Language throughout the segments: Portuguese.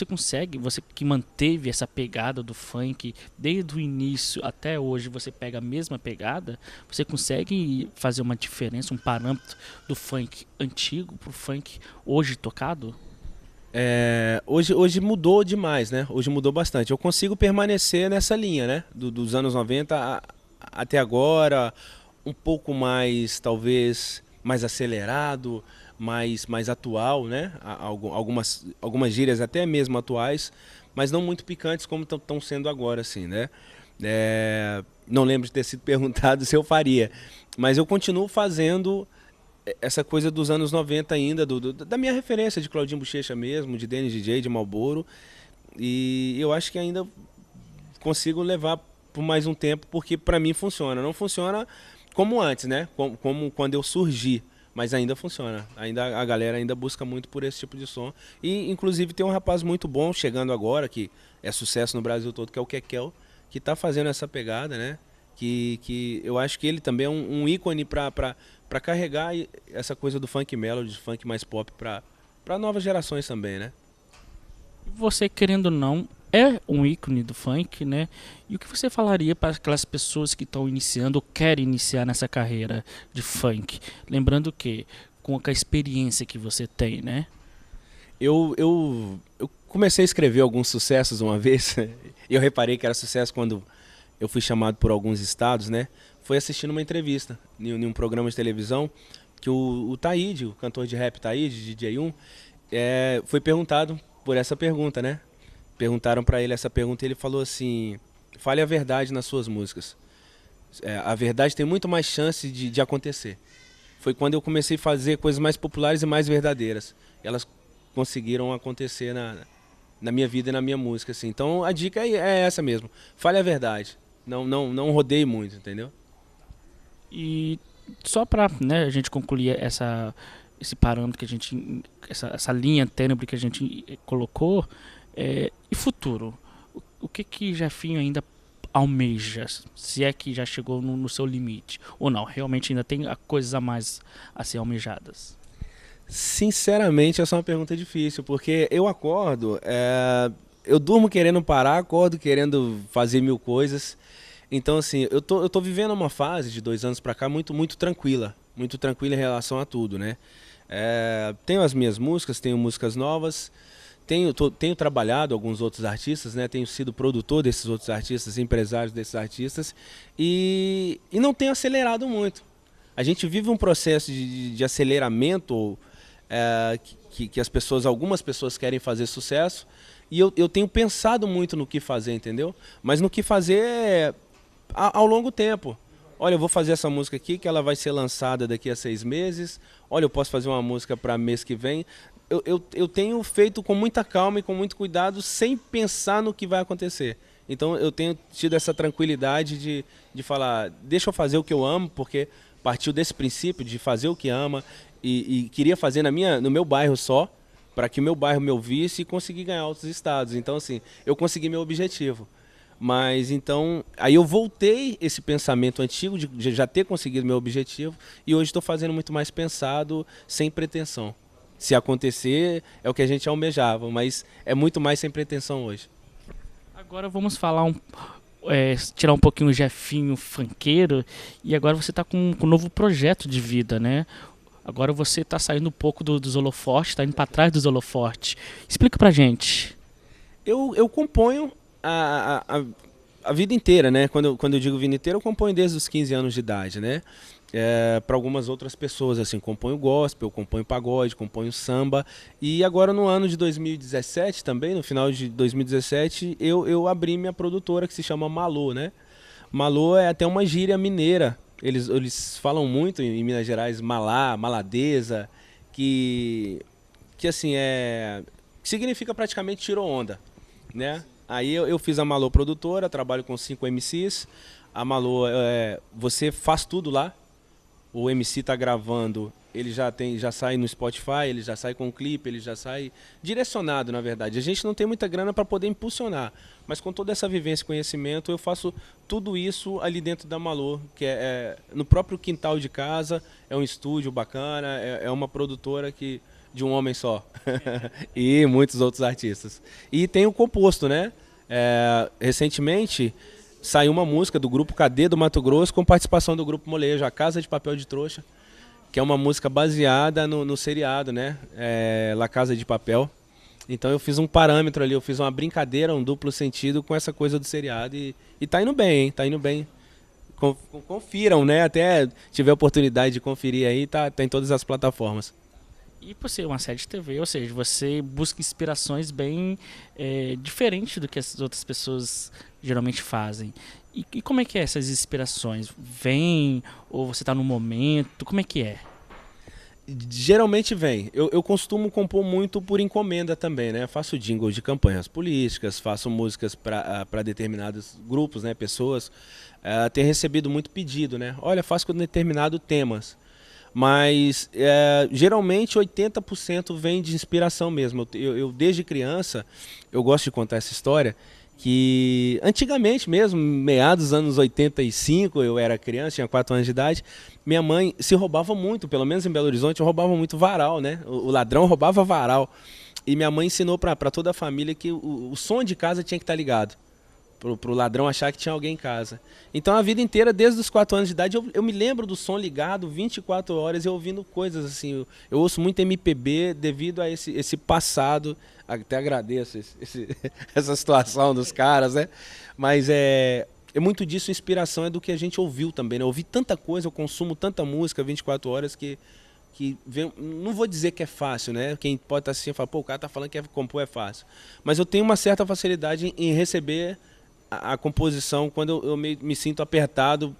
você que manteve essa pegada do funk desde o início até hoje, você pega a mesma pegada, você consegue fazer uma diferença, um parâmetro do funk antigo pro funk hoje tocado? Hoje mudou demais, né? Hoje mudou bastante. Eu consigo permanecer nessa linha, né? Dos anos 90 até agora, um pouco mais, talvez, mais acelerado, mais atual, né? Algumas gírias até mesmo atuais, mas não muito picantes como estão sendo agora, assim, né? Não lembro de ter sido perguntado se eu faria, mas eu continuo fazendo essa coisa dos anos 90 ainda, da minha referência de Claudinho Bochecha mesmo, de Dennis DJ, de Marlboro. E eu acho que ainda consigo levar por mais um tempo, porque pra mim funciona. Não funciona como antes, né? Como quando eu surgi. Mas ainda funciona. A galera ainda busca muito por esse tipo de som. E inclusive tem um rapaz muito bom chegando agora, que é sucesso no Brasil todo, que é o Kekel, que tá fazendo essa pegada, né? Que eu acho que ele também é um ícone para carregar essa coisa do funk melody, funk mais pop para novas gerações também, né? Você, querendo ou não, é um ícone do funk, né? E o que você falaria para aquelas pessoas que estão iniciando ou querem iniciar nessa carreira de funk? Lembrando que, com a experiência que você tem, né? Eu comecei a escrever alguns sucessos uma vez, e eu reparei que era sucesso quando eu fui chamado por alguns estados, né? Foi assistindo uma entrevista em um programa de televisão que o Taíde, o cantor de rap Taíde, DJ1, foi perguntado por essa pergunta, né? Perguntaram pra ele essa pergunta e ele falou assim: fale a verdade nas suas músicas. A verdade tem muito mais chance de acontecer. Foi quando eu comecei a fazer coisas mais populares e mais verdadeiras. Elas conseguiram acontecer na minha vida e na minha música, assim. Então a dica é essa mesmo. Fale a verdade. Não rodeie muito, entendeu? E só para, né, a gente concluir esse parâmetro que essa linha tênue que a gente colocou, e futuro? O que que Jefinho ainda almeja? Se é que já chegou no seu limite ou não? Realmente ainda tem coisas a mais a ser almejadas? Sinceramente, essa é uma pergunta difícil, porque eu acordo, eu durmo querendo parar, acordo querendo fazer mil coisas. Então, assim, eu tô vivendo uma fase de 2 anos pra cá muito tranquila em relação a tudo, né? Tenho as minhas músicas, tenho músicas novas, tenho trabalhado alguns outros artistas, né? Tenho sido produtor desses outros artistas, empresário desses artistas, e não tenho acelerado muito. A gente vive um processo de aceleramento, que algumas pessoas querem fazer sucesso, e eu tenho pensado muito no que fazer, entendeu? Mas no que fazer ao longo tempo. Olha, eu vou fazer essa música aqui, que ela vai ser lançada daqui a 6 meses. Olha, eu posso fazer uma música para mês que vem. Eu tenho feito com muita calma e com muito cuidado, sem pensar no que vai acontecer. Então eu tenho tido essa tranquilidade de falar, deixa eu fazer o que eu amo, porque partiu desse princípio de fazer o que ama e queria fazer no meu bairro só, para que o meu bairro me ouvisse e conseguir ganhar outros estados. Então, assim, eu consegui meu objetivo. Mas então, aí eu voltei esse pensamento antigo de já ter conseguido meu objetivo e hoje estou fazendo muito mais pensado, sem pretensão. Se acontecer, é o que a gente almejava, mas é muito mais sem pretensão hoje. Agora vamos falar tirar um pouquinho o Jefinho funkeiro, e agora você está com um novo projeto de vida, né? Agora você está saindo um pouco dos holofotes, está indo para trás dos holofotes. Explica pra gente. Eu componho a vida inteira, né? Quando eu digo vida inteira, eu componho desde os 15 anos de idade, né? Para algumas outras pessoas, assim, componho gospel, componho pagode, componho samba. E agora no ano de 2017 também, no final de 2017, eu abri minha produtora que se chama Malô, né? Malô é até uma gíria mineira. Eles falam muito em Minas Gerais malá, maladeza, que, que assim que significa praticamente tirou onda, né? Aí eu fiz a Malô produtora, trabalho com 5 MCs. A Malô, você faz tudo lá. O MC tá gravando ele já sai no Spotify, ele já sai com clipe, ele já sai direcionado, na verdade. A gente não tem muita grana para poder impulsionar, mas com toda essa vivência e conhecimento, eu faço tudo isso ali dentro da Malô, que é no próprio quintal de casa, é um estúdio bacana, é uma produtora de um homem só e muitos outros artistas. E tem o composto, né? Recentemente saiu uma música do grupo Cadê do Mato Grosso com participação do grupo Molejo, A Casa de Papel de Trouxa, que é uma música baseada no seriado, né? La Casa de Papel. Então eu fiz um parâmetro ali, eu fiz uma brincadeira, um duplo sentido com essa coisa do seriado e tá indo bem, hein? Tá indo bem. Confiram, né? Até tiver oportunidade de conferir aí, tá em todas as plataformas. E por ser uma série de TV, ou seja, você busca inspirações bem diferentes do que as outras pessoas geralmente fazem. E como é que é essas inspirações? Vêm ou você está no momento? Como é que é? Geralmente vem. Eu costumo compor muito por encomenda também, né? Faço jingles de campanhas políticas, faço músicas para determinados grupos, né? Pessoas. Tenho recebido muito pedido, né? Olha, faço com determinados temas. Mas geralmente 80% vem de inspiração mesmo. Eu desde criança, eu gosto de contar essa história, que antigamente mesmo, meados dos anos 85, eu era criança, tinha 4 anos de idade, minha mãe se roubava muito, pelo menos em Belo Horizonte, eu roubava muito varal, né? O ladrão roubava varal. E minha mãe ensinou para toda a família que o som de casa tinha que estar ligado, pro ladrão achar que tinha alguém em casa. Então a vida inteira, desde os 4 anos de idade, eu me lembro do som ligado 24 horas, eu ouvindo coisas assim. Eu ouço muito MPB devido a esse passado. Até agradeço essa situação dos caras, né? Mas é muito disso, inspiração é do que a gente ouviu também, né? Eu ouvi tanta coisa, eu consumo tanta música 24 horas que vem, não vou dizer que é fácil, né? Quem pode estar assim e falar, pô, o cara tá falando que compor é fácil. Mas eu tenho uma certa facilidade em receber a composição quando eu me sinto apertado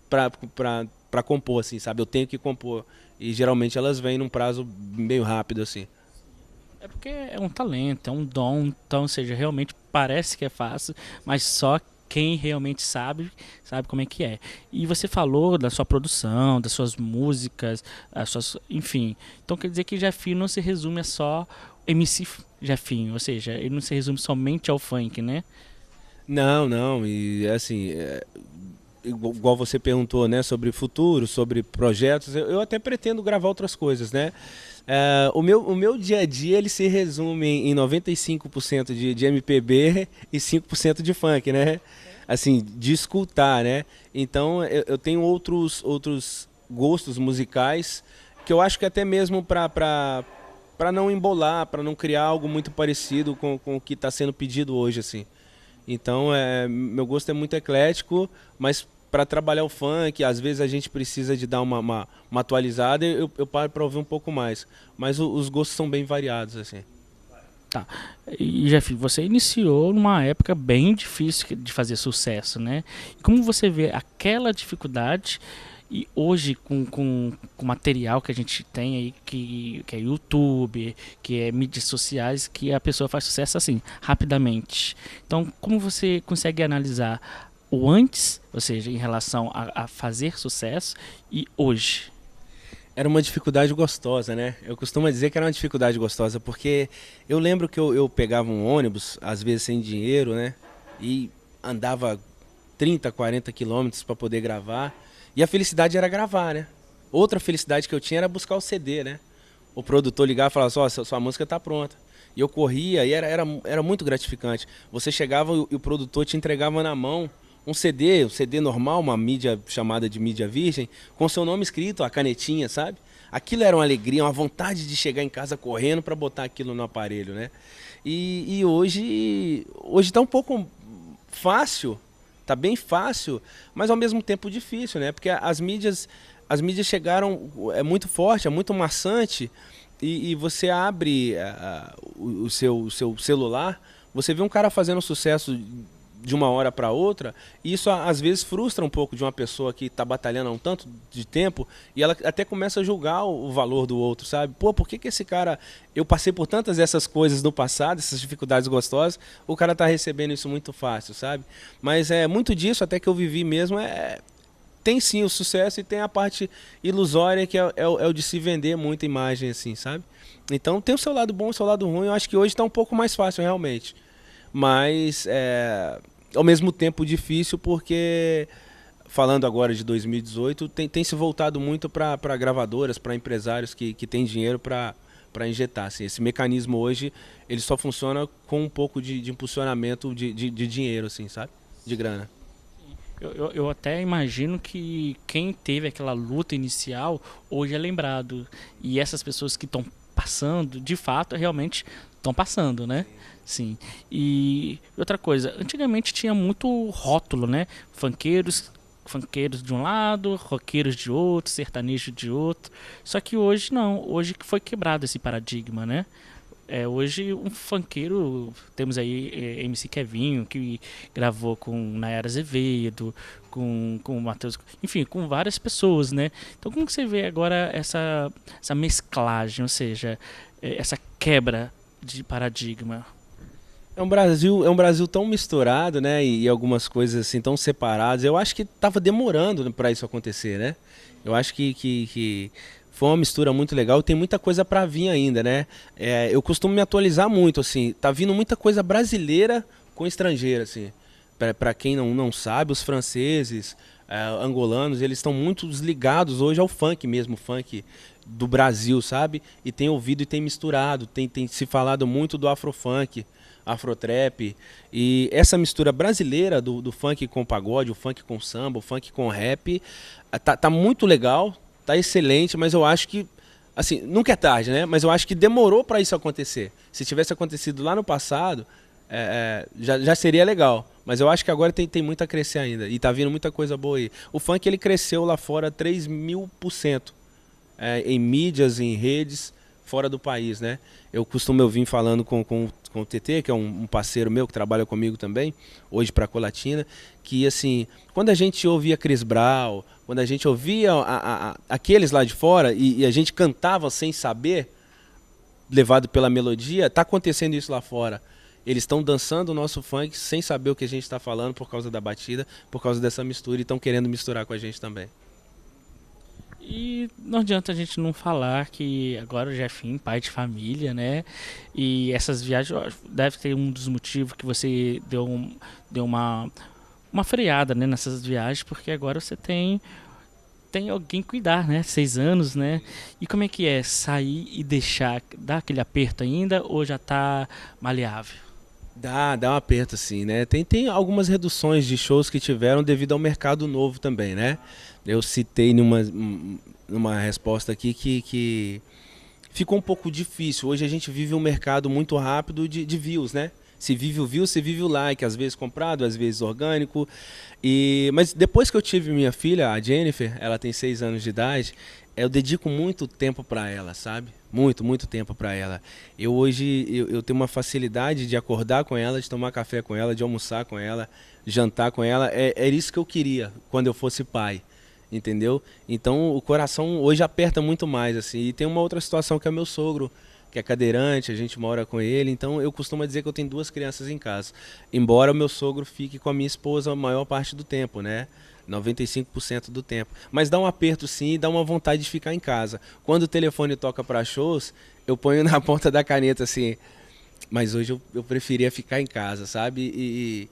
para compor, assim, sabe? Eu tenho que compor. E geralmente elas vêm num prazo meio rápido, assim. É porque é um talento, é um dom, então, ou seja, realmente parece que é fácil, mas só quem realmente sabe como é que é. E você falou da sua produção, das suas músicas, enfim. Então quer dizer que Jefinho não se resume a só MC Jefinho, ou seja, ele não se resume somente ao funk, né? Não, e assim, igual você perguntou, né, sobre futuro, sobre projetos, eu até pretendo gravar outras coisas, né? O meu dia a dia ele se resume em 95% de MPB e 5% de funk, né? Assim, de escutar, né? Então eu tenho outros gostos musicais que eu acho que até mesmo para não embolar, para não criar algo muito parecido com o que está sendo pedido hoje, assim. Então meu gosto é muito eclético, mas para trabalhar o funk, às vezes a gente precisa de dar uma atualizada e eu paro para ouvir um pouco mais. Mas os gostos são bem variados, assim. Tá. E Jeff, você iniciou numa época bem difícil de fazer sucesso, né? E como você vê aquela dificuldade e hoje com o material que a gente tem aí, que é YouTube, que é mídias sociais, que a pessoa faz sucesso assim, rapidamente. Então, como você consegue analisar o antes, ou seja, em relação a fazer sucesso, e hoje? Era uma dificuldade gostosa, né? Eu costumo dizer que era uma dificuldade gostosa, porque eu lembro que eu pegava um ônibus, às vezes sem dinheiro, né? E andava 30, 40 quilômetros para poder gravar. E a felicidade era gravar, né? Outra felicidade que eu tinha era buscar o CD, né? O produtor ligava e falava assim, ó, sua música tá pronta. E eu corria e era muito gratificante. Você chegava e o produtor te entregava na mão um CD normal, uma mídia chamada de mídia virgem, com seu nome escrito, a canetinha, sabe? Aquilo era uma alegria, uma vontade de chegar em casa correndo para botar aquilo no aparelho, né? E hoje tá um pouco fácil, tá bem fácil, mas ao mesmo tempo difícil, né? Porque as mídias chegaram, é muito forte, é muito maçante, e você abre o seu celular, você vê um cara fazendo sucesso de uma hora para outra, e isso às vezes frustra um pouco de uma pessoa que está batalhando há um tanto de tempo, e ela até começa a julgar o valor do outro, sabe? Pô, por que esse cara... Eu passei por tantas dessas coisas no passado, essas dificuldades gostosas, o cara tá recebendo isso muito fácil, sabe? Mas muito disso até que eu vivi mesmo tem sim o sucesso e tem a parte ilusória que é o de se vender muita imagem, assim, sabe? Então tem o seu lado bom e o seu lado ruim. Eu acho que hoje está um pouco mais fácil, realmente. Mas, ao mesmo tempo, difícil porque, falando agora de 2018, tem se voltado muito para gravadoras, para empresários que têm dinheiro para injetar. Assim. Esse mecanismo hoje ele só funciona com um pouco de impulsionamento de dinheiro, assim, sabe? De grana. Eu até imagino que quem teve aquela luta inicial hoje é lembrado. E essas pessoas que estão passando, de fato, realmente estão passando, né? Sim. E outra coisa, antigamente tinha muito rótulo, né? Funkeiros de um lado, roqueiros de outro, sertanejo de outro. Só que hoje não, hoje que foi quebrado esse paradigma, né? Hoje um funkeiro, temos aí MC Kevinho, que gravou com Nayara Azevedo, com o Matheus, enfim, com várias pessoas, né? Então como que você vê agora essa mesclagem, ou seja, essa quebra de paradigma? É um Brasil tão misturado, né? E algumas coisas assim tão separadas. Eu acho que estava demorando para isso acontecer, né? Eu acho que foi uma mistura muito legal. Tem muita coisa para vir ainda, né? Eu costumo me atualizar muito, assim. Tá vindo muita coisa brasileira com estrangeira, assim. Para quem não sabe, os franceses, angolanos, eles estão muito ligados hoje ao funk mesmo, funk do Brasil, sabe? E tem ouvido e tem misturado, tem se falado muito do afrofunk, afrotrap. E essa mistura brasileira do funk com pagode, o funk com samba, o funk com rap, tá muito legal, tá excelente, mas eu acho que, assim, nunca é tarde, né? Mas eu acho que demorou para isso acontecer. Se tivesse acontecido lá no passado, já seria legal. Mas eu acho que agora tem muito a crescer ainda. E tá vindo muita coisa boa aí. O funk ele cresceu lá fora 3.000%. Em mídias, em redes, fora do país, né? Eu costumo ouvir falando com o TT, que é um parceiro meu que trabalha comigo também, hoje para a Colatina, que assim, quando a gente ouvia Chris Brown, quando a gente ouvia aqueles lá de fora e a gente cantava sem saber, levado pela melodia, tá acontecendo isso lá fora. Eles estão dançando o nosso funk sem saber o que a gente está falando por causa da batida, por causa dessa mistura e estão querendo misturar com a gente também. E não adianta a gente não falar que agora o Jefinho, pai de família, né? E essas viagens, deve ter um dos motivos que você deu uma freada, né, nessas viagens, porque agora você tem alguém cuidar, né? 6 anos, né? E como é que é sair e deixar, dar aquele aperto ainda ou já tá maleável? Dá um aperto assim, né? Tem algumas reduções de shows que tiveram devido ao mercado novo também, né? Eu citei numa resposta aqui que ficou um pouco difícil. Hoje a gente vive um mercado muito rápido de views, né? Se vive o view, se vive o like, às vezes comprado, às vezes orgânico. Mas depois que eu tive minha filha, a Jennifer, ela tem 6 anos de idade, eu dedico muito tempo para ela, sabe? Muito tempo para ela. Eu tenho uma facilidade de acordar com ela, de tomar café com ela, de almoçar com ela, jantar com ela. Era isso que eu queria quando eu fosse pai, entendeu? Então o coração hoje aperta muito mais, assim. E tem uma outra situação que é meu sogro, que é cadeirante, a gente mora com ele, então eu costumo dizer que eu tenho 2 crianças em casa. Embora o meu sogro fique com a minha esposa a maior parte do tempo, né? 95% do tempo. Mas dá um aperto sim e dá uma vontade de ficar em casa. Quando o telefone toca para shows, eu ponho na ponta da caneta assim, mas hoje eu preferia ficar em casa, sabe?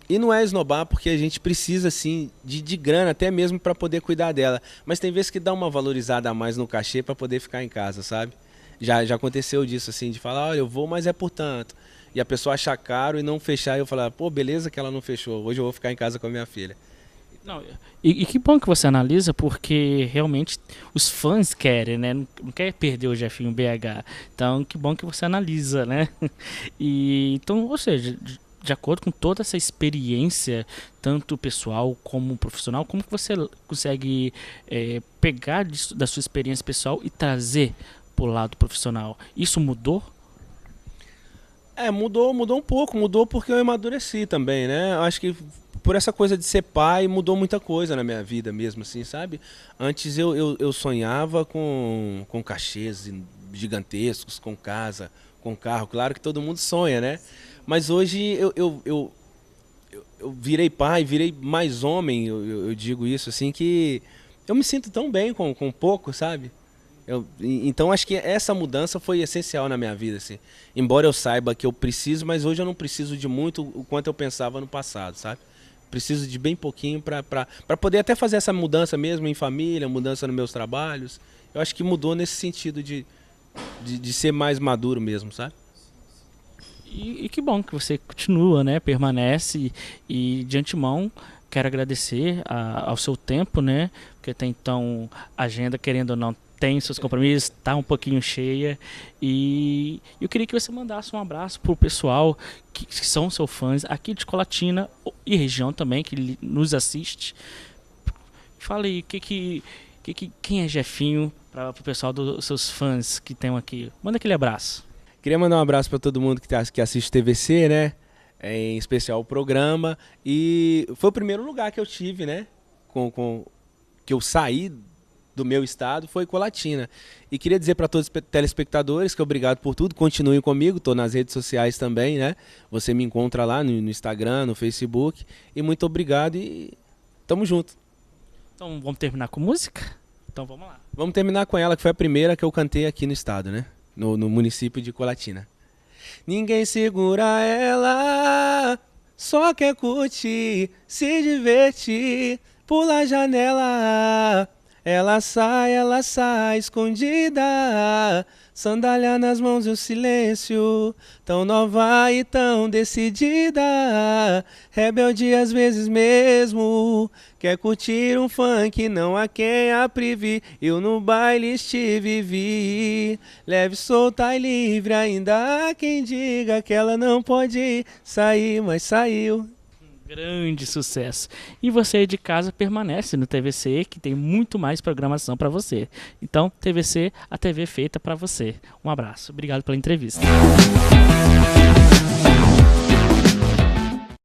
E não é esnobar, porque a gente precisa, assim, de grana, até mesmo para poder cuidar dela. Mas tem vezes que dá uma valorizada a mais no cachê para poder ficar em casa, sabe? Já aconteceu disso, assim, de falar, olha, eu vou, mas é por tanto. E a pessoa achar caro e não fechar, e eu falar, pô, beleza que ela não fechou, hoje eu vou ficar em casa com a minha filha. Não, e que bom que você analisa, porque realmente os fãs querem, né? Não quer perder o Jefinho BH. Então, que bom que você analisa, né? E então, ou seja, de acordo com toda essa experiência, tanto pessoal como profissional, como que você consegue pegar da sua experiência pessoal e trazer pro lado profissional? Isso mudou? Mudou um pouco, mudou porque eu amadureci também, né? Eu acho que por essa coisa de ser pai mudou muita coisa na minha vida mesmo, assim, sabe? Antes eu sonhava com cachês gigantescos, com casa, com carro, claro que todo mundo sonha, né? Mas hoje eu eu virei pai, virei mais homem, eu digo isso, assim, que eu me sinto tão bem com pouco, sabe? Então acho que essa mudança foi essencial na minha vida, assim. Embora eu saiba que eu preciso, mas hoje eu não preciso de muito o quanto eu pensava no passado, sabe? Preciso de bem pouquinho para poder até fazer essa mudança mesmo em família, mudança nos meus trabalhos. Eu acho que mudou nesse sentido de ser mais maduro mesmo, sabe? E que bom que você continua, né? Permanece e de antemão quero agradecer ao seu tempo, né? Porque até então a agenda, querendo ou não, tem seus compromissos, está um pouquinho cheia. E eu queria que você mandasse um abraço pro pessoal que são seus fãs aqui de Colatina e região também, que nos assiste. Fala aí, quem é Jefinho para o pessoal dos seus fãs que tem aqui? Manda aquele abraço. Queria mandar um abraço para todo mundo que assiste TVC, né? Em especial o programa. E foi o primeiro lugar que eu tive, né? Que eu saí do meu estado, foi Colatina. E queria dizer para todos os telespectadores que obrigado por tudo, continuem comigo, estou nas redes sociais também, né? Você me encontra lá no Instagram, no Facebook. E muito obrigado e tamo junto. Então vamos terminar com música? Então vamos lá. Vamos terminar com ela, que foi a primeira que eu cantei aqui no estado, né? No município de Colatina. Ninguém segura ela, só quer curtir, se divertir, pula a janela. Ela sai escondida, sandália nas mãos e o silêncio, tão nova e tão decidida, rebelde às vezes mesmo, quer curtir um funk, não há quem a prive, eu no baile estive vi, leve, solta e livre, ainda há quem diga que ela não pode sair, mas saiu. Grande sucesso. E você aí de casa permanece no TVC, que tem muito mais programação para você. Então, TVC, a TV feita para você. Um abraço. Obrigado pela entrevista.